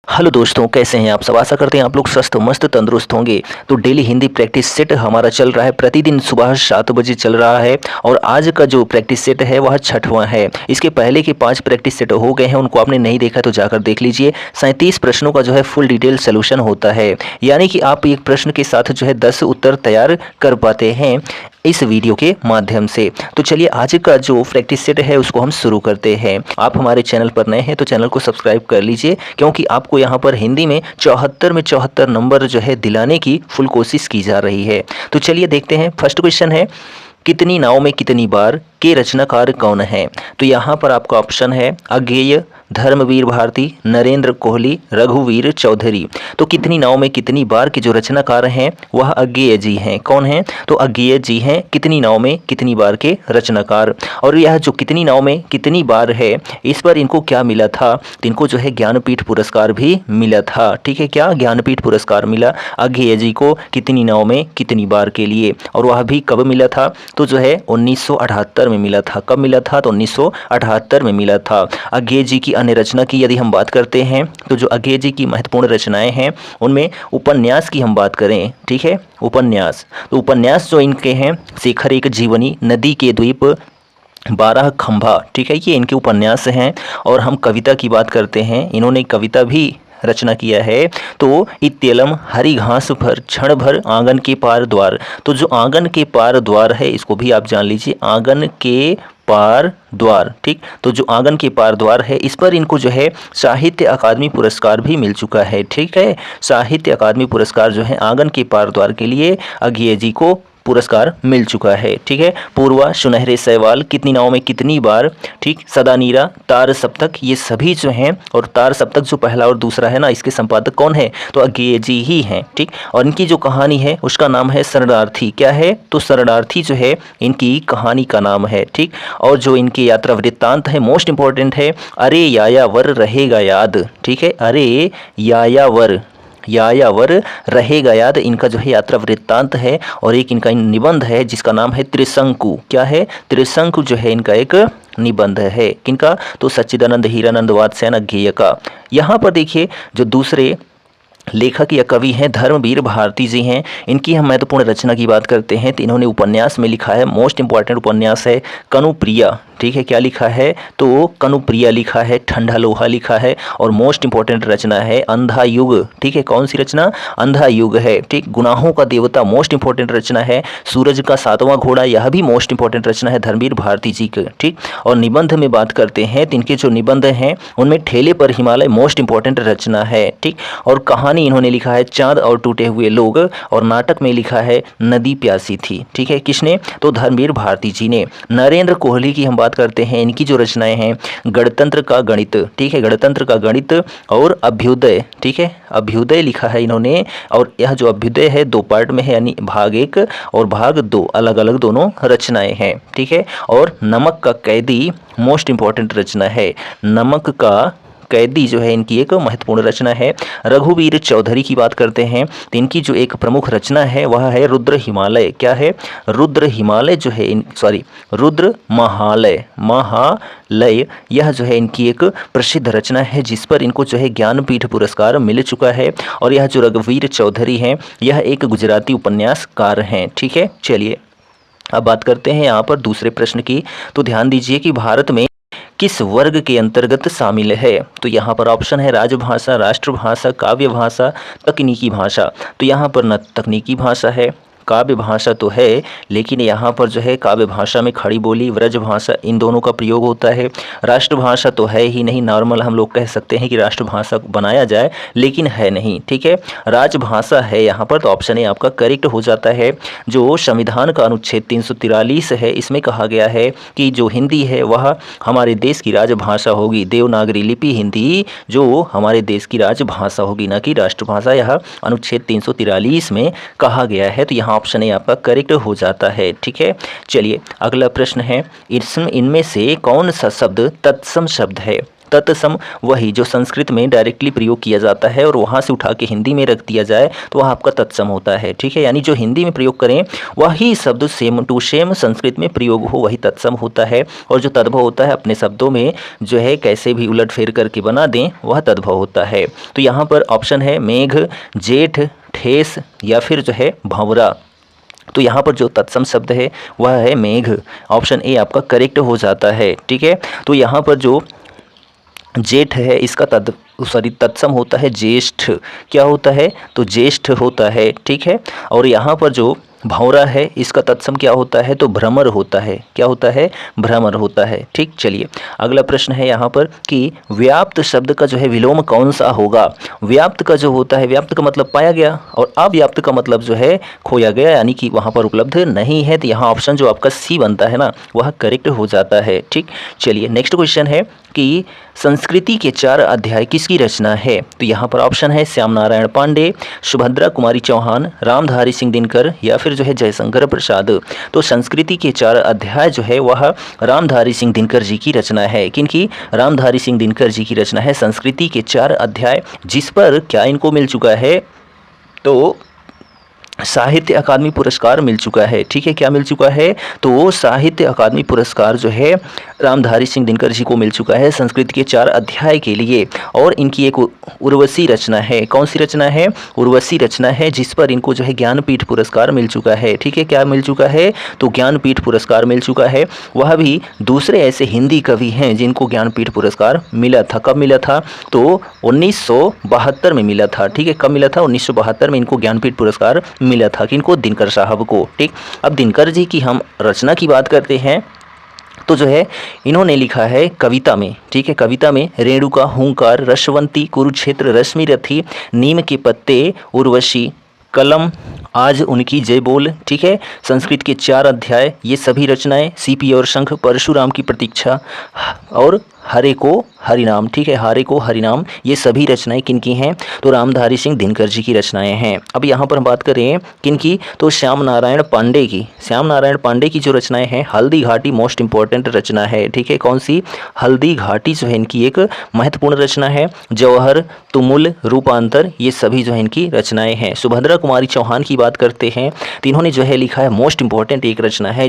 Hello दोस्तों, कैसे हैं आप सब। आशा करते हैं आप लोग स्वस्थ मस्त तंदुरुस्त होंगे। तो डेली हिंदी प्रैक्टिस सेट हमारा चल रहा है, प्रतिदिन सुबह 7 बजे चल रहा है। और आज का जो प्रैक्टिस सेट है वह 6वां है। इसके पहले के 5 प्रैक्टिस सेट हो गए हैं, उनको आपने नहीं देखा तो जाकर देख लीजिए। 37 प्रश्नों का जो है फुल डिटेल सोल्यूशन होता है, यानी कि आप एक प्रश्न के साथ जो है 10 उत्तर तैयार कर पाते हैं इस वीडियो के माध्यम से। तो चलिए आज का जो प्रैक्टिस सेट है उसको हम शुरू करते हैं। आप हमारे चैनल पर नए हैं तो चैनल को सब्सक्राइब कर लीजिए, क्योंकि आपको यहाँ पर हिंदी में 74 में 74 नंबर जो है दिलाने की फुल कोशिश की जा रही है। तो चलिए देखते हैं। फर्स्ट क्वेश्चन है, कितनी नाव में कितनी बार के रचनाकार कौन है। तो यहाँ पर आपका ऑप्शन है अज्ञेय, धर्मवीर भारती, नरेंद्र कोहली, रघुवीर चौधरी। तो कितनी नाव में कितनी बार के जो रचनाकार हैं वह अज्ञेय जी हैं। कौन हैं? तो अज्ञेय जी हैं, कितनी नाव में कितनी बार के रचनाकार। और यह जो कितनी नाव में कितनी बार है, इस पर इनको क्या मिला था? तो इनको जो है ज्ञानपीठ पुरस्कार भी मिला था। ठीक है, क्या ज्ञानपीठ पुरस्कार मिला अज्ञेय जी को कितनी नाव में कितनी बार के लिए। और वह भी कब मिला था? तो जो है 1978 में मिला था। कब मिला था? तो 1978 में मिला था। अज्ञेय जी की अन्य रचना की यदि हम बात करते हैं तो जो अज्ञेय जी की महत्वपूर्ण रचनाएं हैं उनमें उपन्यास की हम बात करें, ठीक है, उपन्यास। तो उपन्यास जो इनके हैं, शेखर एक जीवनी, नदी के द्वीप, 12 खंभा, ठीक है, ये इनके उपन्यास हैं। और हम कविता की बात करते हैं, इन्होंने कविता भी रचना किया है। तो इत्यलम हरी घास पर क्षण भर आंगन के पार द्वार। तो जो आंगन के पार द्वार है इसको भी आप जान लीजिए, आंगन के पार द्वार। ठीक, तो जो आंगन के पार द्वार है इस पर इनको जो है साहित्य अकादमी पुरस्कार भी मिल चुका है। ठीक है, साहित्य अकादमी पुरस्कार जो है आंगन के पार द्वार के लिए अज्ञेय जी को पुरस्कार मिल चुका है। ठीक है, पूर्वा, सुनहरे सैवाल, कितनी नाव में कितनी बार, ठीक, सदा नीरा, तार सप्तक, ये सभी जो हैं। और तार सप्तक जो पहला और दूसरा है ना, इसके संपादक कौन है? तो अज्ञेय जी ही हैं। ठीक, और इनकी जो कहानी है उसका नाम है शरणार्थी। क्या है? तो शरणार्थी जो है इनकी कहानी का नाम है। ठीक, और जो इनके यात्रा वृत्तांत है मोस्ट इंपॉर्टेंट है, अरे यायावर रहेगा याद। ठीक है, अरे यायावर रहेगा याद, इनका जो है यात्रा वृत्तांत है। और एक इनका निबंध है जिसका नाम है त्रिशंकु। क्या है? त्रिशंकु जो है इनका एक निबंध है। किनका? तो सच्चिदानंद हीरानंद वात्स्यायन अज्ञेय का। यहाँ पर देखिए जो दूसरे लेखक या कवि हैं धर्मवीर भारती जी हैं। इनकी हम महत्वपूर्ण रचना की बात करते हैं तो इन्होंने उपन्यास में लिखा है, मोस्ट इंपॉर्टेंट उपन्यास है कनुप्रिया। ठीक है, क्या लिखा है? तो कनुप्रिया लिखा है, ठंडा लोहा लिखा है। और मोस्ट इंपॉर्टेंट रचना है अंधा युग। ठीक है, कौन सी रचना? अंधा युग है। ठीक, गुनाहों का देवता मोस्ट इंपॉर्टेंट रचना है। सूरज का 7वां घोड़ा, यह भी मोस्ट इंपॉर्टेंट रचना है धर्मवीर भारती जी की। ठीक, और निबंध में बात करते हैं तो इनके जो निबंध हैं उनमें ठेले पर हिमालय मोस्ट इंपॉर्टेंट रचना है। ठीक, और कहानी इन्होंने लिखा है चांद और टूटे हुए लोग। और नाटक में लिखा है नदी प्यासी थी। ठीक है, किसने? तो धर्मवीर भारती जी ने। नरेंद्र कोहली की हम बात करते हैं, इनकी जो रचनाएं हैं गणतंत्र का गणित, ठीक है, गणतंत्र का गणित और अभ्युदय। ठीक है, अभ्युदय लिखा है इन्होंने। और यह जो अभ्युदय है 2 पार्ट में है, यानी भाग 1 और भाग 2, अलग अलग दोनों रचनाएं हैं। ठीक है, और नमक का कैदी मोस्ट इंपॉर्टेंट रचना है। नमक का कैदी जो है इनकी एक महत्वपूर्ण रचना है। रघुवीर चौधरी की बात करते हैं तो इनकी जो एक प्रमुख रचना है वह है रुद्र हिमालय। क्या है? रुद्र हिमालय जो है रुद्र महालय, यह जो है इनकी एक प्रसिद्ध रचना है जिस पर इनको जो है ज्ञानपीठ पुरस्कार मिल चुका है। और यह जो रघुवीर चौधरी हैं यह एक गुजराती उपन्यासकार हैं। ठीक है, चलिए अब बात करते हैं यहाँ पर दूसरे प्रश्न की। तो ध्यान दीजिए कि भारत में किस वर्ग के अंतर्गत शामिल है। तो यहाँ पर ऑप्शन है राजभाषा, राष्ट्रभाषा, काव्य भाषा, तकनीकी भाषा। तो यहाँ पर न तकनीकी भाषा है, काव्य भाषा तो है, लेकिन यहाँ पर जो है काव्य भाषा में खड़ी बोली, व्रज भाषा, इन दोनों का प्रयोग होता है। राष्ट्रभाषा तो है ही नहीं, नॉर्मल हम लोग कह सकते हैं कि राष्ट्रभाषा बनाया जाए, लेकिन है नहीं। ठीक है, राजभाषा है यहाँ पर। तो ऑप्शन ए आपका करेक्ट हो जाता है। जो संविधान का अनुच्छेद 343 है, इसमें कहा गया है कि जो हिंदी है वह हमारे देश की राजभाषा होगी। देवनागरी लिपि हिंदी जो हमारे देश की राजभाषा होगी, न कि राष्ट्रभाषा। यह अनुच्छेद 343 में कहा गया है। तो यहाँ ऑप्शन ए आपका करेक्ट हो जाता है। ठीक है, चलिए अगला प्रश्न है, इनमें से कौन सा शब्द तत्सम शब्द है। तत्सम वही जो संस्कृत में डायरेक्टली प्रयोग किया जाता है और वहाँ से उठा के हिंदी में रख दिया जाए तो वह आपका तत्सम होता है। ठीक है, यानी जो हिंदी में प्रयोग करें वही शब्द सेम टू सेम संस्कृत में प्रयोग हो वही तत्सम होता है, और जो तद्भव होता है अपने शब्दों में जो है कैसे भी उलट फेर करके बना दें वह तद्भव होता है। तो यहाँ पर ऑप्शन है मेघ, जेठ, ठेस या फिर जो है भंवरा। तो यहाँ पर जो तत्सम शब्द है वह है मेघ। ऑप्शन ए आपका करेक्ट हो जाता है। ठीक है, तो यहाँ पर जो जेठ है इसका तत्सम होता है ज्येष्ठ। क्या होता है? तो ज्येष्ठ होता है। ठीक है, और यहाँ पर जो भंवरा है इसका तत्सम क्या होता है? तो भ्रमर होता है। क्या होता है? भ्रमर होता है। ठीक, चलिए अगला प्रश्न है यहाँ पर कि व्याप्त शब्द का जो है विलोम कौन सा होगा? व्याप्त का जो होता है, व्याप्त का मतलब पाया गया और अव्याप्त का मतलब जो है खोया गया, यानी कि वहाँ पर उपलब्ध नहीं है। तो यहाँ ऑप्शन जो आपका सी बनता है ना वह करेक्ट हो जाता है। ठीक, चलिए नेक्स्ट क्वेश्चन है कि संस्कृति के 4 अध्याय किसकी रचना है? तो यहाँ पर ऑप्शन है श्याम नारायण पांडे, सुभद्रा कुमारी चौहान, रामधारी सिंह दिनकर या फिर जो है जयशंकर प्रसाद। तो संस्कृति के 4 अध्याय जो है वह रामधारी सिंह दिनकर जी की रचना है। किनकी? रामधारी सिंह दिनकर जी की रचना है संस्कृति के 4 अध्याय, जिस पर क्या इनको मिल चुका है? तो साहित्य अकादमी पुरस्कार मिल चुका है। ठीक है, क्या मिल चुका है? तो वो साहित्य अकादमी पुरस्कार जो है रामधारी सिंह दिनकर जी को मिल चुका है संस्कृत के 4 अध्याय के लिए। और इनकी एक उर्वशी रचना है। कौन सी रचना है? उर्वशी रचना है, जिस पर इनको जो है ज्ञानपीठ पुरस्कार मिल चुका है। ठीक है, क्या मिल चुका है? तो ज्ञानपीठ पुरस्कार मिल चुका है। वह भी दूसरे ऐसे हिंदी कवि हैं जिनको ज्ञानपीठ पुरस्कार मिला था। कब मिला था? तो 1972 में मिला था। ठीक है, कब मिला था? 1972 में इनको ज्ञानपीठ पुरस्कार मिला था। किनको? दिनकर साहब को। ठीक, अब दिनकर जी की हम रचना की बात करते हैं तो जो है इन्होंने लिखा है कविता में। ठीक है, कविता में रेणुका, हुंकार, रसवंती, कुरुक्षेत्र, रश्मि रथी, नीम के पत्ते, उर्वशी, कलम, आज उनकी जय बोल। ठीक है, संस्कृत के 4 अध्याय, ये सभी रचनाएं, सीपी और शंख, परशुराम की प्रतीक्षा और हरे को हरिनाम। ठीक है, हारे को हरिनाम, ये सभी रचनाएं किनकी हैं? तो रामधारी सिंह दिनकर जी की रचनाएं हैं। अब यहाँ पर हम बात करें किनकी? तो श्याम नारायण पांडे की। श्याम नारायण पांडे की जो रचनाएं हैं, हल्दी घाटी मोस्ट इंपॉर्टेंट रचना है। ठीक है, कौन सी? हल्दी घाटी जो है इनकी एक महत्वपूर्ण रचना है। जौहर, तुमुल, रूपांतर, ये सभी जो है इनकी रचनाएं हैं। सुभद्रा कुमारी चौहान की बात करते हैं तो इन्होंने जो है लिखा है मोस्ट इंपॉर्टेंट एक रचना है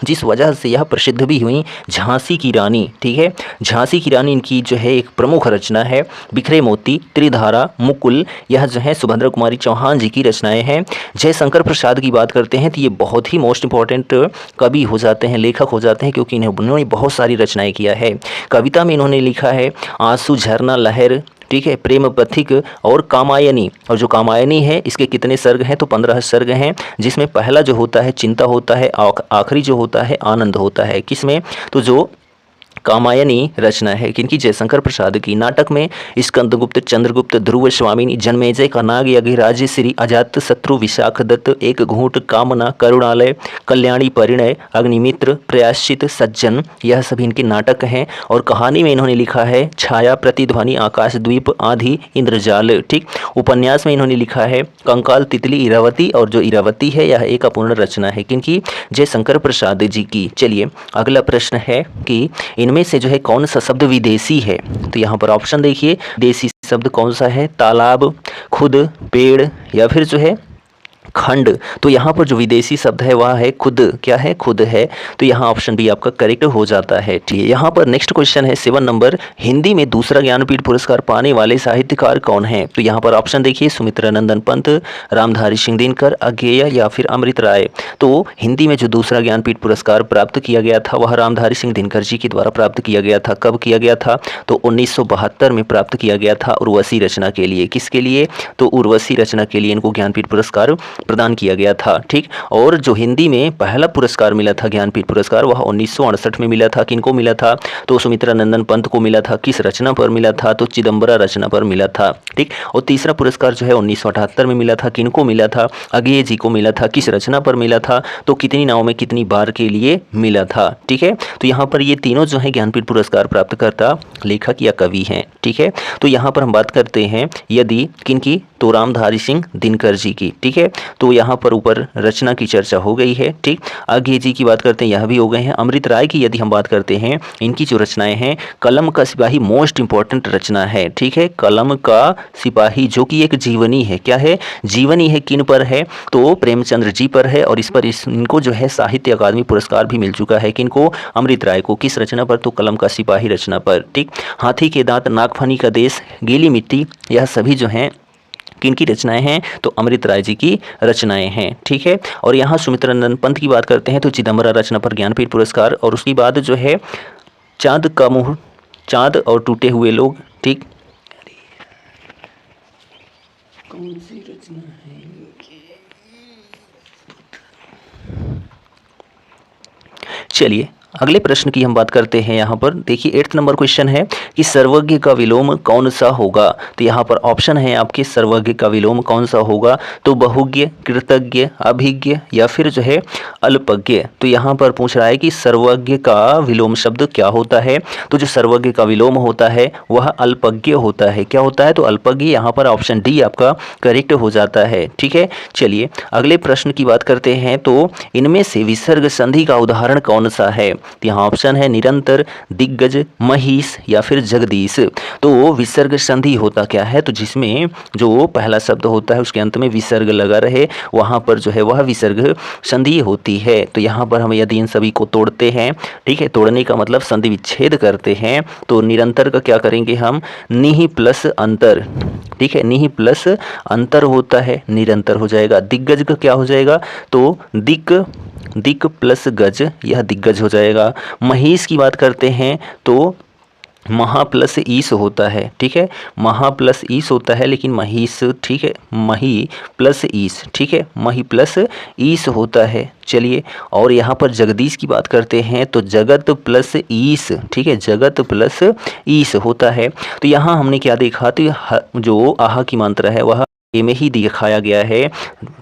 जिस वजह से यह प्रसिद्ध भी हुई, झांसी की रानी। ठीक है, झांसी की रानी इनकी जो है एक प्रमुख रचना है। बिखरे मोती, त्रिधारा, मुकुल, यह जो है सुभद्रा कुमारी चौहान जी की रचनाएं हैं। जयशंकर प्रसाद की बात करते हैं तो ये बहुत ही मोस्ट इंपॉर्टेंट कवि हो जाते हैं, लेखक हो जाते हैं, क्योंकि इन्होंने बहुत सारी रचनाएं किया है। कविता में इन्होंने लिखा है आंसू, झरना, लहर, ठीक है, प्रेम पथिक और कामायनी। और जो कामायनी है इसके कितने सर्ग हैं? तो 15 सर्ग हैं, जिसमें पहला जो होता है चिंता होता है, आखिरी जो होता है आनंद होता है। किसमें? तो जो कामायनी रचना है किनकी? जयशंकर प्रसाद की। नाटक में स्कंदगुप्त, चंद्रगुप्त, ध्रुव स्वामिनी, जन्मेजय का नाग यज्ञ, राजश्री, अजात शत्रु, विशाख दत्त, एक घूंट, कामना, करुणालय, कल्याणी, परिणय, अग्निमित्र, प्रयाश्चित, सज्जन, यह सभी इनके नाटक हैं। और कहानी में इन्होंने लिखा है छाया, प्रतिध्वनि, आकाशद्वीप, आंधी, इंद्रजाल। ठीक, उपन्यास में इन्होंने लिखा है कंकाल, तितली, इरावती, और जो इरावती है यह एक अपूर्ण रचना है किनकी? जयशंकर प्रसाद जी की। चलिए अगला प्रश्न है कि इनमें से जो है कौन सा शब्द विदेशी है? तो यहाँ पर ऑप्शन देखिए, देशी शब्द कौन सा है? तालाब, खुद, पेड़ या फिर जो है खंड। तो यहाँ पर जो विदेशी शब्द है वह है खुद। क्या है? खुद है। तो यहाँ ऑप्शन बी आपका करेक्ट हो जाता है। ठीक है, यहाँ पर नेक्स्ट क्वेश्चन है 7 नंबर, हिंदी में दूसरा ज्ञानपीठ पुरस्कार पाने वाले साहित्यकार कौन है? तो यहाँ पर ऑप्शन देखिए, सुमित्रा नंदन पंत, रामधारी सिंह दिनकर, अज्ञेय या फिर अमृत राय। तो हिंदी में जो दूसरा ज्ञानपीठ पुरस्कार प्राप्त किया गया था वह रामधारी सिंह दिनकर जी के द्वारा प्राप्त किया गया था। कब किया गया था? तो 1972 में प्राप्त किया गया था उर्वशी रचना के लिए। किसके लिए? तो उर्वशी रचना के लिए इनको ज्ञानपीठ पुरस्कार प्रदान किया गया था। ठीक, और जो हिंदी में पहला पुरस्कार मिला था ज्ञानपीठ पुरस्कार वह 1968 में मिला था। किनको मिला था? तो सुमित्रा नंदन पंत को मिला था। किस रचना पर मिला था? तो चिदम्बरा रचना पर मिला था। ठीक, और तीसरा पुरस्कार जो है 1978 में मिला था। किनको मिला था? अज्ञेय जी को मिला था। किस रचना पर मिला था? तो कितनी नाव में कितनी बार के लिए मिला था। ठीक है, तो यहाँ पर ये तीनों जो है ज्ञानपीठ पुरस्कार प्राप्त करता लेखक या कवि हैं। ठीक है, तो यहाँ पर हम बात करते हैं यदि किनकी? तो रामधारी सिंह दिनकर जी की। ठीक है, तो यहाँ पर ऊपर रचना की चर्चा हो गई है। ठीक, आगे जी की बात करते हैं, यह भी हो गए हैं। अमृत राय की यदि हम बात करते हैं, इनकी जो रचनाएं हैं, कलम का सिपाही मोस्ट इंपॉर्टेंट रचना है। ठीक है, कलम का सिपाही जो कि एक जीवनी है। क्या है? जीवनी है। किन पर है? तो प्रेमचंद्र जी पर है, और इस पर इनको जो है साहित्य अकादमी पुरस्कार भी मिल चुका है। किनको? अमृत राय को। किस रचना पर? तो कलम का सिपाही रचना पर। ठीक, हाथी के दांत, नागफनी का देश, गीली मिट्टी, यह सभी जो हैं किनकी रचनाएं हैं? तो अमृत राय जी की रचनाएं हैं। ठीक है, और यहाँ सुमित्रानंद पंत की बात करते हैं तो चिदम्बरा रचना पर ज्ञानपीठ पुरस्कार, और उसके बाद जो है चाँद का मुँह, चाँद और टूटे हुए लोग। ठीक, कौन सी रचना है? चलिए अगले प्रश्न की हम बात करते हैं। यहाँ पर देखिए 8th नंबर क्वेश्चन है कि सर्वज्ञ का विलोम कौन सा होगा? तो यहाँ पर ऑप्शन है आपके, सर्वज्ञ का विलोम कौन सा होगा? तो बहुज्ञ, कृतज्ञ, अभिज्ञ या फिर जो है अल्पज्ञ। तो यहाँ पर पूछ रहा है कि सर्वज्ञ का विलोम शब्द क्या होता है? तो जो सर्वज्ञ का विलोम होता है वह अल्पज्ञ होता है। क्या होता है? तो अल्पज्ञ। यहाँ पर ऑप्शन डी आपका करेक्ट हो जाता है। ठीक है, चलिए अगले प्रश्न की बात करते हैं। तो इनमें से विसर्ग संधि का उदाहरण कौन सा है? तो यहाँ ऑप्शन है निरंतर, दिग्गज, महिष या फिर जगदीश। तो विसर्ग संधि होता क्या है? तो जिसमें जो पहला शब्द होता है उसके अंत में विसर्ग लगा रहे, वहाँ पर जो है वह विसर्ग संधि होती है। तो यहाँ पर हम यदि इन सभी को तोड़ते हैं, ठीक है, तोड़ने का मतलब संधि विच्छेद करते हैं, तो निरंतर का क्या करेंगे हम? निहि प्लस अंतर। ठीक है, निहि प्लस अंतर होता है, निरंतर हो जाएगा। दिग्गज का क्या हो जाएगा? तो दिक प्लस गज, यह दिग्गज हो जाएगा। महिष की बात करते हैं तो महा प्लस ईस होता है। ठीक है, महा प्लस ईस होता है, लेकिन महिष, ठीक है, मही प्लस ईस, ठीक है, मही प्लस ईस होता है। चलिए, और यहाँ पर जगदीश की बात करते हैं तो जगत प्लस ईस, ठीक है, जगत प्लस ईस होता है। तो यहाँ हमने क्या देखा? तो जो आहा की मात्रा है वह ए में ही दिखाया गया है।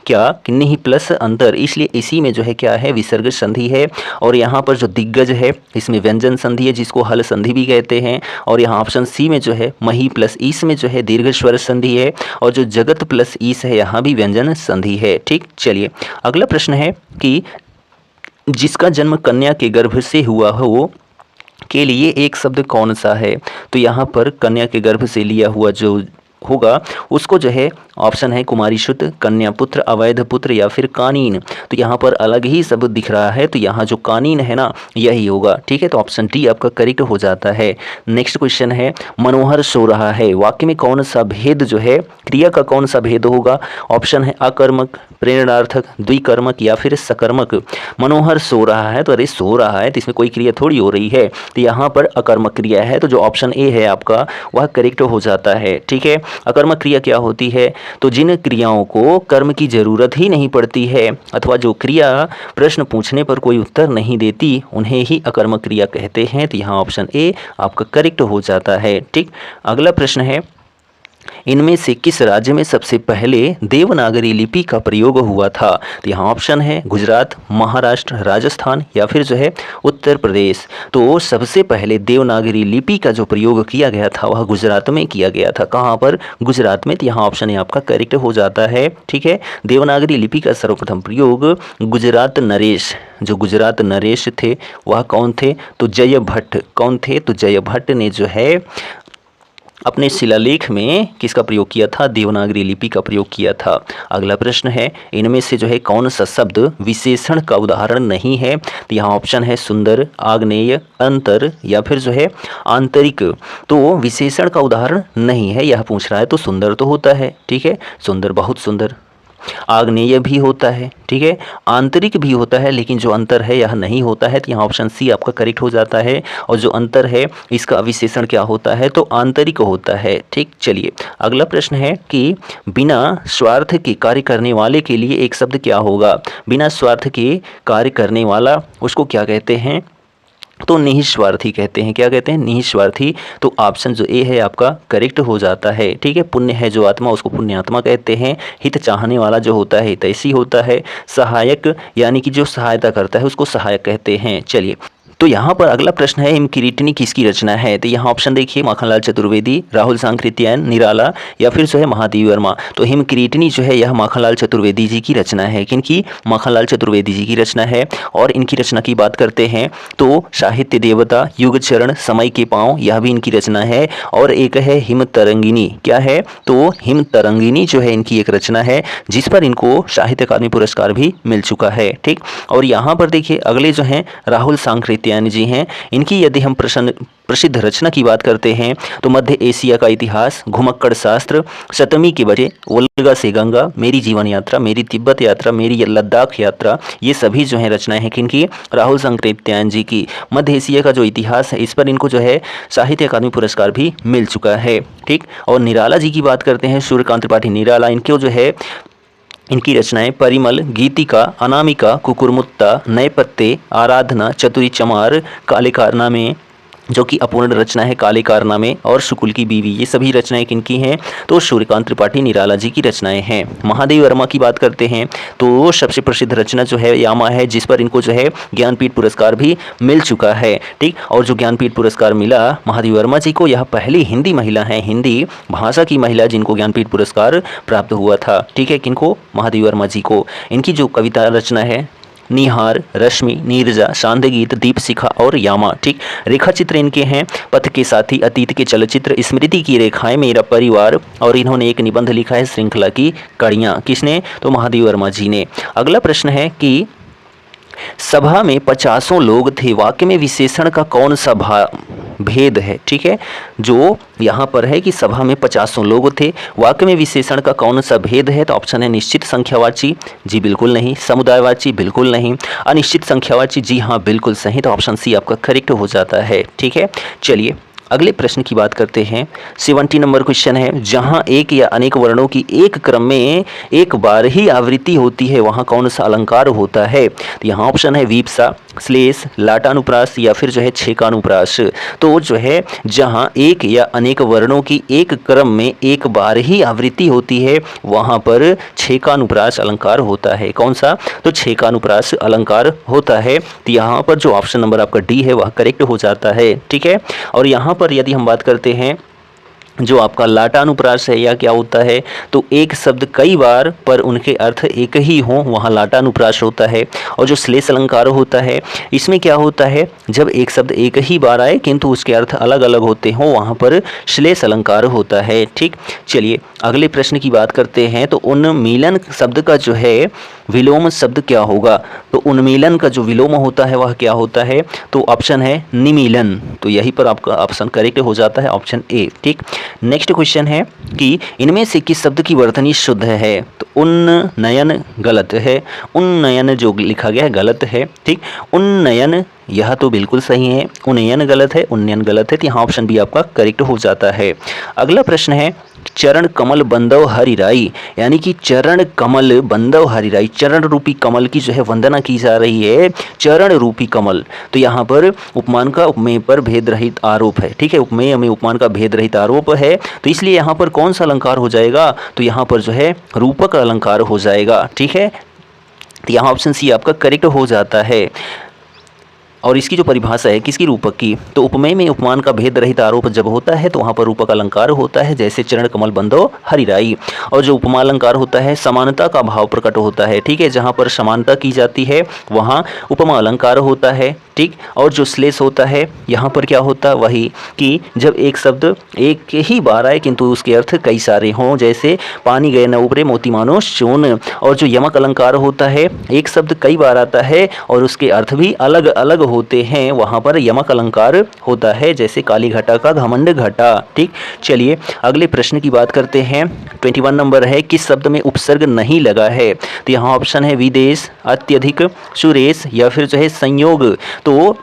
क्या? निहि प्लस अंतर, इसलिए इसी में जो है क्या है? विसर्ग संधि है। और यहाँ पर जो दिग्गज है इसमें व्यंजन संधि है, जिसको हल संधि भी कहते हैं। और यहाँ ऑप्शन सी में जो है मही प्लस ईस में जो है दीर्घ स्वर संधि है, और जो जगत प्लस ईस है यहाँ भी व्यंजन संधि है। ठीक, चलिए अगला प्रश्न है कि जिसका जन्म कन्या के गर्भ से हुआ हो के लिए एक शब्द कौन सा है? तो यहाँ पर कन्या के गर्भ से लिया हुआ जो होगा उसको जो है ऑप्शन है कुमारी शुद्ध, कन्या पुत्र, अवैध पुत्र या फिर कानीन। तो यहाँ पर अलग ही शब्द दिख रहा है, तो यहाँ जो कानीन है ना यही होगा। ठीक है, तो ऑप्शन डी आपका करेक्ट हो जाता है। नेक्स्ट क्वेश्चन है मनोहर सो रहा है, वाक्य में कौन सा भेद जो है, क्रिया का कौन सा भेद होगा? ऑप्शन है अकर्मक, प्रेरणार्थक, द्विकर्मक या फिर सकर्मक। मनोहर सो रहा है, तो अरे सो रहा है तो इसमें कोई क्रिया थोड़ी हो रही है, तो यहाँ पर अकर्मक क्रिया है, तो जो ऑप्शन ए है आपका वह करेक्ट हो जाता है। ठीक है, अकर्मक क्रिया क्या होती है? तो जिन क्रियाओं को कर्म की जरूरत ही नहीं पड़ती है, अथवा जो क्रिया प्रश्न पूछने पर कोई उत्तर नहीं देती, उन्हें ही अकर्मक क्रिया कहते हैं। तो यहाँ ऑप्शन ए आपका करेक्ट हो जाता है। ठीक, अगला प्रश्न है इनमें से किस राज्य में सबसे पहले देवनागरी लिपि का प्रयोग हुआ था? तो यहाँ ऑप्शन है गुजरात, महाराष्ट्र, राजस्थान या फिर जो है उत्तर प्रदेश। तो सबसे पहले देवनागरी लिपि का जो प्रयोग किया गया था वह गुजरात में किया गया था। कहाँ पर? गुजरात में। तो यहाँ ऑप्शन है आपका करेक्ट हो जाता है। ठीक है, देवनागरी लिपि का सर्वप्रथम प्रयोग गुजरात नरेश, जो गुजरात नरेश थे वह कौन थे? तो जय भट्ट। कौन थे? तो जय भट्ट ने जो है अपने शिलालेख में किसका प्रयोग किया था? देवनागरी लिपि का प्रयोग किया था। अगला प्रश्न है इनमें से जो है कौन सा शब्द विशेषण का उदाहरण नहीं है? तो यहाँ ऑप्शन है सुंदर, आग्नेय, अंतर या फिर जो है आंतरिक। तो विशेषण का उदाहरण नहीं है यह पूछ रहा है, तो सुंदर तो होता है, ठीक है, सुंदर, बहुत सुंदर। आग्नेय भी होता है, ठीक है, आंतरिक भी होता है, लेकिन जो अंतर है यह नहीं होता है। तो यहाँ ऑप्शन सी आपका करेक्ट हो जाता है। और जो अंतर है इसका विशेषण क्या होता है? तो आंतरिक होता है। ठीक, चलिए अगला प्रश्न है कि बिना स्वार्थ के कार्य करने वाले के लिए एक शब्द क्या होगा? बिना स्वार्थ के कार्य करने वाला उसको क्या कहते हैं? तो निःस्वार्थी कहते हैं। क्या कहते हैं? निःस्वार्थी। तो ऑप्शन जो ए है आपका करेक्ट हो जाता है। ठीक है, पुण्य है जो आत्मा उसको पुण्यात्मा कहते हैं। हित चाहने वाला जो होता है हितैषी होता है। सहायक यानी कि जो सहायता करता है उसको सहायक कहते हैं। चलिए तो यहाँ पर अगला प्रश्न है हिमकिरीटिनी किसकी रचना है? तो यहाँ ऑप्शन देखिए माखनलाल चतुर्वेदी, राहुल सांकृत्यायन, निराला या फिर जो है महादेवी वर्मा। तो हिमकिरीटिनी जो है यह माखनलाल चतुर्वेदी जी की रचना है। किनकी? माखनलाल चतुर्वेदी जी की रचना है। और इनकी रचना की बात करते हैं तो साहित्य देवता, युग चरण, समय के पाँव, यह भी इनकी रचना है। और एक है हिम तरंगिनी। क्या है? तो हिम तरंगिनी जो है इनकी एक रचना है जिस पर इनको साहित्य अकादमी पुरस्कार भी मिल चुका है। ठीक। और यहाँ पर देखिए अगले जो हैं राहुल सांकृत्यायन जी हैं। इनकी यदि हम प्रसिद्ध रचना की बात करते हैं तो मध्य एशिया का इतिहास, घुमक्कड़ शास्त्र, शतमी के बच्चे, वोल्गा से गंगा, मेरी जीवन यात्रा, मेरी तिब्बत यात्रा, मेरी लद्दाख यात्रा, ये सभी जो हैं रचनाएं हैं किनकी? राहुल सांकृत्यायन जी की। मध्य एशिया का जो इतिहास है इस पर इनको जो है साहित्य अकादमी पुरस्कार भी मिल चुका है। ठीक। और निराला जी की बात करते हैं, सूर्यकांत त्रिपाठी निराला, इनको जो है इनकी रचनाएं परिमल, गीतिका, अनामिका, कुकुरमुत्ता, नए पत्ते, आराधना, चतुरी चमार, काले कारनामे जो कि अपूर्ण रचना है, काले कारनामे, और शुकुल की बीवी, ये सभी रचनाएं किनकी हैं? तो सूर्यकांत त्रिपाठी निराला जी की रचनाएं हैं। महादेवी वर्मा की बात करते हैं तो सबसे प्रसिद्ध रचना जो है यामा है जिस पर इनको जो है ज्ञानपीठ पुरस्कार भी मिल चुका है। ठीक। और जो ज्ञानपीठ पुरस्कार मिला महादेवी वर्मा जी को, यह पहली हिंदी महिला है, हिंदी भाषा की महिला जिनको ज्ञानपीठ पुरस्कार प्राप्त हुआ था। ठीक है। किनको? महादेवी वर्मा जी को। इनकी जो कविता रचना है निहार, रश्मि, नीरजा, शांत गीत, दीप शिखा और यामा। ठीक। रेखा चित्र इनके हैं पथ के साथी, अतीत के चलचित्र, स्मृति की रेखाएं, मेरा परिवार, और इन्होंने एक निबंध लिखा है श्रृंखला की कड़ियाँ। किसने? तो महादेवी वर्मा जी ने। अगला प्रश्न है कि सभा में 50 लोग थे, वाक्य में विशेषण का कौन सा भेद है? ठीक है। जो यहाँ पर है कि सभा में 50 लोग थे, वाक्य में विशेषण का कौन सा भेद है? तो ऑप्शन है निश्चित संख्यावाची, जी बिल्कुल नहीं। समुदायवाची, बिल्कुल नहीं। अनिश्चित संख्यावाची, जी हाँ बिल्कुल सही। तो ऑप्शन सी आपका करेक्ट हो जाता है। ठीक है। चलिए अगले प्रश्न की बात करते हैं। 70 नंबर क्वेश्चन है, जहां एक या अनेक वर्णों की एक क्रम में एक बार ही आवृत्ति होती है वहां कौन सा अलंकार होता है? तो यहाँ ऑप्शन है वीपसा, श्लेष, लाटानुप्रास या फिर जो है छेकानुप्रास। तो जो है जहां एक या अनेक वर्णों की एक क्रम में एक बार ही आवृत्ति होती है वहां पर छेकानुप्रास अलंकार होता है। कौन सा? तो छेकानुप्रास अलंकार होता है। तो यहाँ पर जो ऑप्शन नंबर आपका डी है वह करेक्ट हो जाता है। ठीक है। और यहाँ पर यदि हम बात करते हैं जो आपका लाटानुप्रास है या क्या होता है, तो एक शब्द कई बार पर उनके अर्थ एक ही हों वहाँ लाटानुप्रास होता है। और जो श्लेष अलंकार होता है इसमें क्या होता है, जब एक शब्द एक ही बार आए किंतु उसके अर्थ अलग अलग होते हों वहाँ पर श्लेष अलंकार होता है। ठीक। चलिए अगले प्रश्न की बात करते हैं। तो उन्मीलन शब्द का जो है विलोम शब्द क्या होगा? तो उन्मीलन का जो विलोम होता है वह क्या होता है? तो ऑप्शन है निमीलन। तो यहीं पर आपका ऑप्शन करेक्ट हो जाता है, ऑप्शन ए। ठीक। नेक्स्ट क्वेश्चन है कि इनमें से किस शब्द की वर्तनी शुद्ध है? तो उन्नयन गलत है, उन्नयन जो लिखा गया है गलत है। ठीक। उन्नयन यह तो बिल्कुल सही है, उन्नयन गलत है, उन्नयन गलत है। तो यहाँ ऑप्शन बी आपका करेक्ट हो जाता है। अगला प्रश्न है चरण कमल बंदव हरिराई, यानी कि चरण कमल बंदव हरिराई, चरण रूपी कमल की जो है वंदना की जा रही है, चरण रूपी कमल। तो यहाँ पर उपमान का उपमेय पर भेद रहित आरोप है। ठीक है। उपमेय में उपमान का भेद रहित आरोप है, तो इसलिए यहाँ पर कौन सा अलंकार हो जाएगा? तो यहाँ पर जो है रूपक अलंकार हो जाएगा। ठीक है। तो यहाँ ऑप्शन सी आपका करेक्ट हो जाता है। और इसकी जो परिभाषा है किसकी? रूपक की। तो उपमेय में उपमान का भेद रहित आरोप जब होता है तो वहाँ पर रूपक अलंकार होता है, जैसे चरण कमल बंदो हरिराई। और जो उपमा अलंकार होता है समानता का भाव प्रकट होता है। ठीक है। जहाँ पर समानता की जाती है वहाँ उपमा अलंकार होता है। ठीक। और जो श्लेष होता है यहाँ पर क्या होता है, वही कि जब एक शब्द एक ही बार आए किंतु उसके अर्थ कई सारे हों, जैसे पानी गए न उबरे मोती मानो सोन। और जो यमक अलंकार होता है एक शब्द कई बार आता है और उसके अर्थ भी अलग अलग होते हैं, वहाँ पर यमक अलंकार होता है, जैसे काली घटा का घमंड घटा। ठीक। चलिए अगले प्रश्न की बात करते हैं। 21 नंबर है, किस शब्द में उपसर्ग नहीं लगा है? तो यहाँ ऑप्शन है विदेश, अत्यधिक, सुरेश या फिर जो है संयोग। तो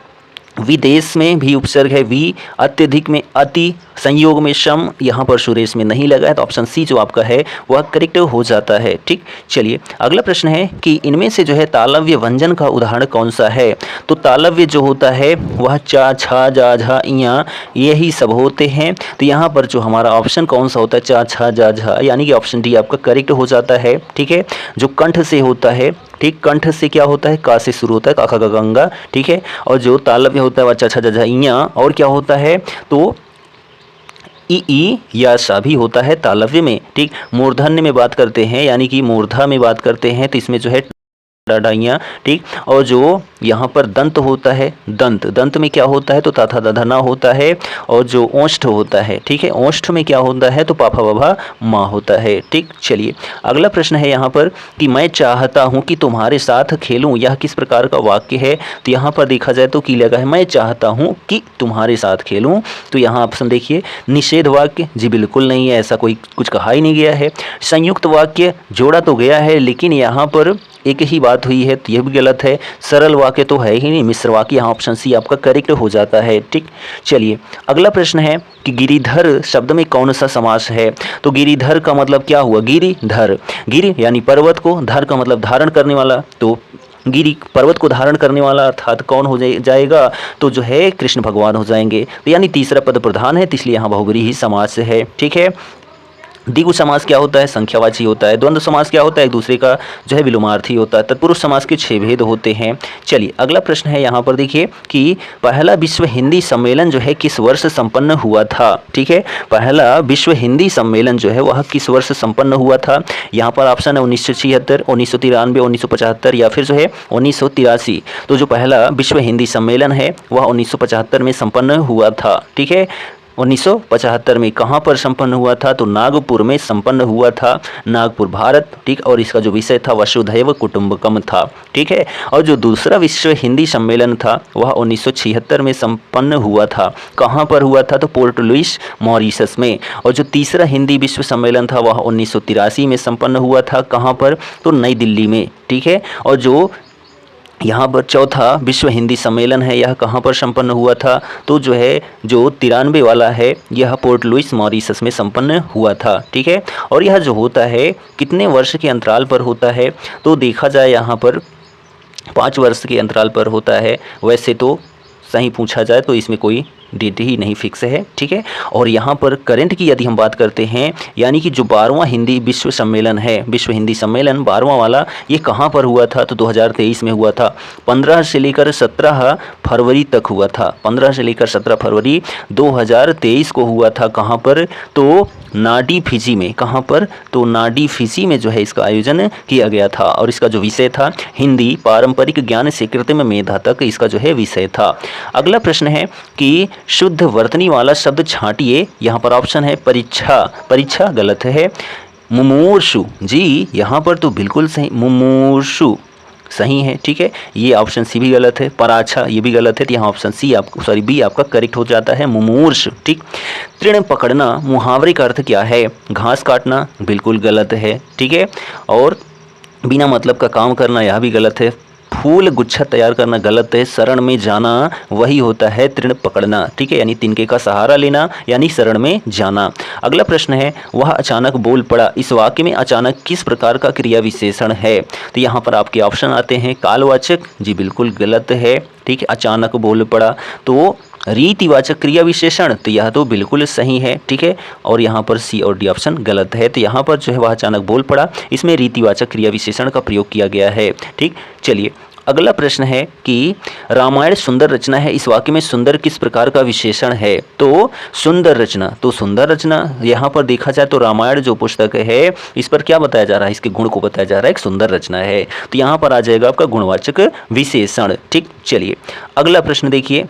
विदेश में भी उपसर्ग है वि, अत्यधिक में अति, संयोग में शम, यहाँ पर सुरेश में नहीं लगा है। तो ऑप्शन सी जो आपका है वह करेक्ट हो जाता है। ठीक। चलिए अगला प्रश्न है कि इनमें से जो है तालव्य व्यंजन का उदाहरण कौन सा है? तो तालव्य जो होता है वह चा, छा, जा, झा, इया, यही सब होते हैं। तो यहाँ पर जो हमारा ऑप्शन कौन सा होता है, चा, छा, जा, झा, यानी कि ऑप्शन डी आपका करेक्ट हो जाता है। ठीक है। जो कंठ से होता है ठीक। कंठ से क्या होता है, का से शुरू होता है, का खा गा गंगा, ठीक है। और जो तालव्य होता है वह चा छा जा झा इया, और क्या होता है तो ई या सा भी होता है तालव्य में, ठीक। मूर्धन्य में बात करते हैं यानी कि मूर्धा में बात करते हैं तो इसमें जो है डाइयाँ, ठीक। और जो यहाँ पर दंत होता है, दंत में क्या होता है तो ताथा दधना होता है। और जो ओष्ठ होता है, ठीक है, ओष्ठ में क्या होता है तो पाफा बभा माँ होता है, ठीक। चलिए अगला प्रश्न है यहाँ पर कि मैं चाहता हूँ कि तुम्हारे साथ खेलूँ, यह किस प्रकार का वाक्य है। तो यहाँ पर देखा जाए तो की लगा है मैं चाहता हूँ कि तुम्हारे साथ खेलूँ। तो यहाँ ऑप्शन देखिए निषेध वाक्य, जी बिल्कुल नहीं है, ऐसा कोई कुछ कहा ही नहीं गया है। संयुक्त वाक्य जोड़ा तो गया है लेकिन यहाँ पर एक ही बात हुई है तो यह भी गलत है। सरल वाक्य तो है ही नहीं, मिश्र वाक्य, यहाँ ऑप्शन सी आपका करेक्ट हो जाता है, ठीक। चलिए अगला प्रश्न है कि गिरिधर शब्द में कौन सा समास है। तो गिरिधर का मतलब क्या हुआ, गिरिधर, गिरि यानी पर्वत को, धर का मतलब धारण करने वाला, तो गिरि पर्वत को धारण करने वाला अर्थात कौन हो जाएगा तो जो है कृष्ण भगवान हो जाएंगे। तो यानी तीसरा पद प्रधान है तो इसलिए यहाँ बहुब्रीहि ही समास है, ठीक है। द्विगु समास क्या होता है, संख्यावाची होता है। द्वंद्व समास क्या होता है, एक दूसरे का जो है विलोमार्थी होता है। तत्पुरुष समास के 6 भेद होते हैं। चलिए अगला प्रश्न है यहाँ पर देखिए कि पहला विश्व हिंदी सम्मेलन जो है किस वर्ष संपन्न हुआ था, ठीक है। पहला विश्व हिंदी सम्मेलन जो है वह किस वर्ष संपन्न हुआ था। यहाँ पर ऑप्शन है 1976, 1993, 1975 या फिर जो है 1983। तो जो पहला विश्व हिंदी सम्मेलन है वह 1975 में संपन्न हुआ था, ठीक है। 1975 में कहाँ पर संपन्न हुआ था तो नागपुर में संपन्न हुआ था, नागपुर भारत, ठीक। और इसका जो विषय था वसुधैव कुटुंबकम था, ठीक है। और जो दूसरा विश्व हिंदी सम्मेलन था वह 1976 में संपन्न हुआ था, कहाँ पर हुआ था तो पोर्ट लुइस मॉरिशस में। और जो तीसरा हिंदी विश्व सम्मेलन था वह 1983 में संपन्न हुआ था, कहाँ पर तो नई दिल्ली में, ठीक है। और जो यहाँ पर चौथा विश्व हिंदी सम्मेलन है यह कहाँ पर संपन्न हुआ था तो जो है जो 93 वाला है यह पोर्ट लुइस मॉरिशस में संपन्न हुआ था, ठीक है। और यह जो होता है कितने वर्ष के अंतराल पर होता है तो देखा जाए यहाँ पर 5 वर्ष के अंतराल पर होता है। वैसे तो सही पूछा जाए तो इसमें कोई डेट ही नहीं फिक्स है, ठीक है। और यहाँ पर करंट की यदि हम बात करते हैं यानी कि जो 12वां हिंदी विश्व सम्मेलन है, विश्व हिंदी सम्मेलन 12वां वाला, ये कहाँ पर हुआ था तो 2023 में हुआ था। 15 से लेकर 17 फरवरी तक हुआ था, 15 से लेकर 17 फरवरी 2023 को हुआ था। कहाँ पर तो नाडी फिजी में, कहाँ पर तो नाडी फिजी में जो है इसका आयोजन किया गया था। और इसका जो विषय था हिंदी पारंपरिक ज्ञान से कृत्रिम मेधा तक इसका जो है विषय था। अगला प्रश्न है कि शुद्ध वर्तनी वाला शब्द छांटिए। यहाँ पर ऑप्शन है परीक्षा, परीक्षा गलत है। मुमूर्षु, जी यहाँ पर तो बिल्कुल सही, मुमूर्षु सही है, ठीक है। ये ऑप्शन सी भी गलत है। पराछा ये भी गलत है, तो यहाँ ऑप्शन सी बी आपका करेक्ट हो जाता है, मुमूर्ष, ठीक। तृण पकड़ना मुहावरे का अर्थ क्या है, घास काटना बिल्कुल गलत है, ठीक है। और बिना मतलब का काम करना यह भी गलत है। फूल गुच्छा तैयार करना गलत है। शरण में जाना वही होता है तृण पकड़ना, ठीक है, यानी तिनके का सहारा लेना यानी शरण में जाना। अगला प्रश्न है वह अचानक बोल पड़ा, इस वाक्य में अचानक किस प्रकार का क्रिया विशेषण है। तो यहाँ पर आपके ऑप्शन आते हैं कालवाचक, जी बिल्कुल गलत है, ठीक है। अचानक बोल पड़ा तो रीतिवाचक क्रिया विशेषण, तो यह तो बिल्कुल सही है, ठीक है। और यहाँ पर सी और डी ऑप्शन गलत है। तो यहाँ पर जो है वह अचानक बोल पड़ा, इसमें रीतिवाचक क्रिया विशेषण का प्रयोग किया गया है, ठीक। चलिए अगला प्रश्न है कि रामायण सुंदर रचना है, इस वाक्य में सुंदर किस प्रकार का विशेषण है। तो सुंदर रचना, तो सुंदर रचना यहाँ पर देखा जाए तो रामायण जो पुस्तक है इस पर क्या बताया जा रहा है, इसके गुण को बताया जा रहा है, एक सुंदर रचना है। तो यहाँ पर आ जाएगा आपका गुणवाचक विशेषण, ठीक। चलिए अगला प्रश्न देखिए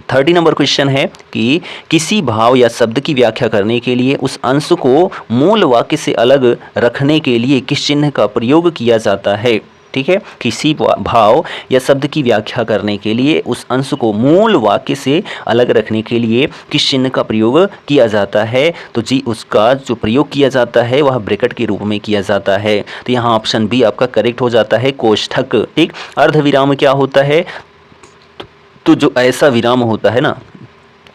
30 नंबर क्वेश्चन है कि किसी भाव या शब्द की व्याख्या करने के लिए उस अंश को मूल वाक्य से अलग रखने के लिए किस चिन्ह का प्रयोग किया जाता है, ठीक है। किसी भाव या शब्द की व्याख्या करने के लिए उस अंश को मूल वाक्य से अलग रखने के लिए किस चिन्ह का प्रयोग किया जाता है। तो जी उसका जो प्रयोग किया जाता है वह ब्रैकेट के रूप में किया जाता है। तो यहाँ ऑप्शन बी आपका करेक्ट हो जाता है, कोष्ठक, ठीक। अर्धविराम क्या होता है तो जो ऐसा विराम होता है ना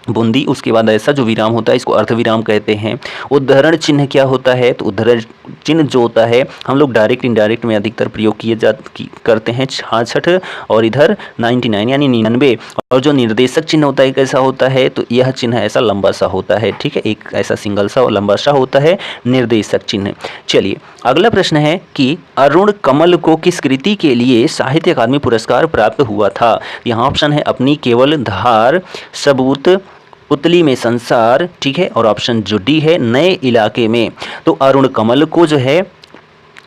बूंदी, उसके बाद ऐसा जो विराम होता है इसको अर्धविराम कहते हैं। उद्धरण चिन्ह क्या होता है तो उद्धरण चिन्ह जो होता है हम लोग डायरेक्ट इनडायरेक्ट में अधिकतर प्रयोग करते हैं 66 और इधर 99 यानी 99। और जो निर्देशक चिन्ह होता है कैसा होता है, तो यह चिन्ह ऐसा लंबा सा होता है, ठीक है, एक ऐसा सिंगल सा और लंबा सा होता है निर्देशक चिन्ह। चलिए अगला प्रश्न है कि अरुण कमल को किस कृति के लिए साहित्य अकादमी पुरस्कार प्राप्त हुआ था। यहाँ ऑप्शन है अपनी केवल धार, सबूत, उतली में संसार, ठीक है, और ऑप्शन जो डी है नए इलाके में। तो अरुण कमल को जो है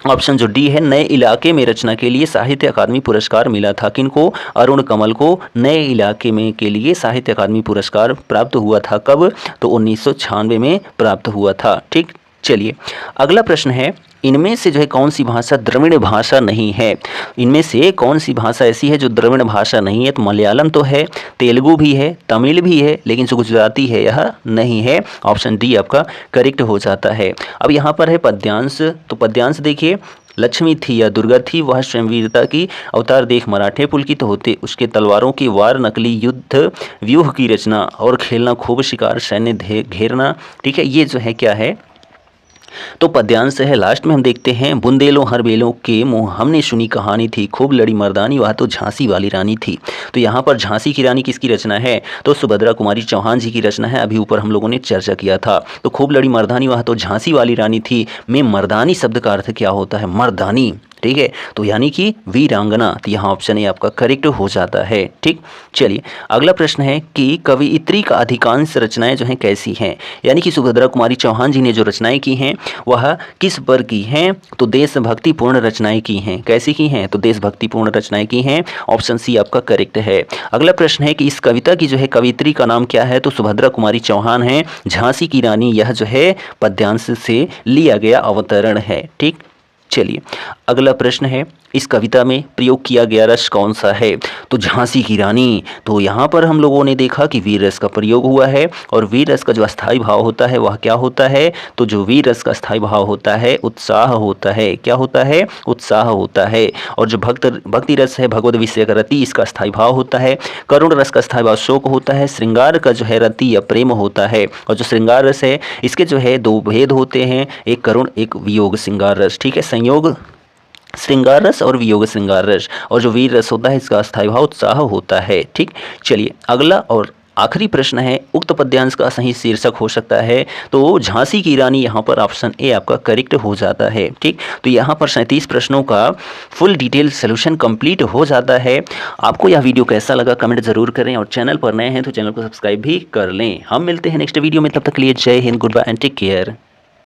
ऑप्शन जो डी है नए इलाके में रचना के लिए साहित्य अकादमी पुरस्कार मिला था। किनको? अरुण कमल को नए इलाके में के लिए साहित्य अकादमी पुरस्कार प्राप्त हुआ था। कब? तो 1996 में प्राप्त हुआ था। ठीक, चलिए अगला प्रश्न है इनमें से जो है कौन सी भाषा द्रविड़ भाषा नहीं है। इनमें से कौन सी भाषा ऐसी है जो द्रविड़ भाषा नहीं है। तो मलयालम तो है, तेलुगु भी है, तमिल भी है, लेकिन जो गुजराती है यह नहीं है। ऑप्शन डी आपका करेक्ट हो जाता है। अब यहाँ पर है पद्यांश। तो पद्यांश देखिए, लक्ष्मी थी या दुर्गा थी वह स्वयं वीरता की, अवतार देख मराठे पुलकित होते, उसके तलवारों की वार, नकली युद्ध व्यूह की रचना, और खेलना खूब शिकार, सैन्य घेरना। ठीक है, ये जो है क्या है, तो पद्यांश है। लास्ट में हम देखते हैं बुंदेलों हर बेलों के मुँह हमने सुनी कहानी थी, खूब लड़ी मर्दानी वह तो झांसी वाली रानी थी। तो यहाँ पर झांसी की रानी किसकी रचना है, तो सुभद्रा कुमारी चौहान जी की रचना है। अभी ऊपर हम लोगों ने चर्चा किया था। तो खूब लड़ी मर्दानी वह तो झांसी वाली रानी थी में मर्दानी शब्द का अर्थ क्या होता है, मर्दानी, ठीक है, तो यानी कि वीरांगना। तो यहाँ ऑप्शन ए आपका करेक्ट हो जाता है। ठीक, चलिए अगला प्रश्न है कि कवयित्री का अधिकांश रचनाएं जो हैं कैसी हैं, यानी कि सुभद्रा कुमारी चौहान जी ने जो रचनाएं की हैं वह किस पर की हैं, तो देशभक्तिपूर्ण रचनाएं की हैं। कैसी की हैं, तो देशभक्तिपूर्ण रचनाएं की हैं। ऑप्शन सी आपका करेक्ट है। अगला प्रश्न है कि इस कविता की जो है कवयित्री का नाम क्या है, तो सुभद्रा कुमारी चौहान है। झांसी की रानी यह जो है पद्यांश से लिया गया अवतरण है। ठीक, चलिए अगला प्रश्न है इस कविता में प्रयोग किया गया रस कौन सा है, तो झांसी की रानी। तो यहाँ पर हम लोगों ने देखा कि वीर रस का प्रयोग हुआ है, और वीर रस का जो अस्थाई भाव होता है वह क्या होता है, तो जो वीर रस का अस्थाई भाव होता है उत्साह होता है। क्या होता है, उत्साह होता है। और जो भक्ति रस है भगवत विषय का रति, इसका अस्थाई भाव होता है। करुण रस का अस्थाई भाव शोक होता है। श्रृंगार का जो है रति या प्रेम होता है। और जो श्रृंगार रस है इसके जो है दो भेद होते हैं, एक करुण एक वियोग श्रृंगार रस। ठीक है, संयोग श्रृंगार रस और वियोग श्रृंगार रस। और जो वीर रस होता है इसका अस्थाई भाव उत्साह होता है। ठीक, चलिए अगला और आखिरी प्रश्न है उक्त पद्यांश का सही शीर्षक हो सकता है, तो झांसी की रानी। यहाँ पर ऑप्शन ए आपका करेक्ट हो जाता है। ठीक, तो यहाँ पर 37 प्रश्नों का फुल डिटेल सोल्यूशन कंप्लीट हो जाता है। आपको यह वीडियो कैसा लगा कमेंट जरूर करें, और चैनल पर नए हैं तो चैनल को सब्सक्राइब भी कर लें। हम मिलते हैं नेक्स्ट वीडियो में, तब तक के लिए जय Hind, good bye and take care.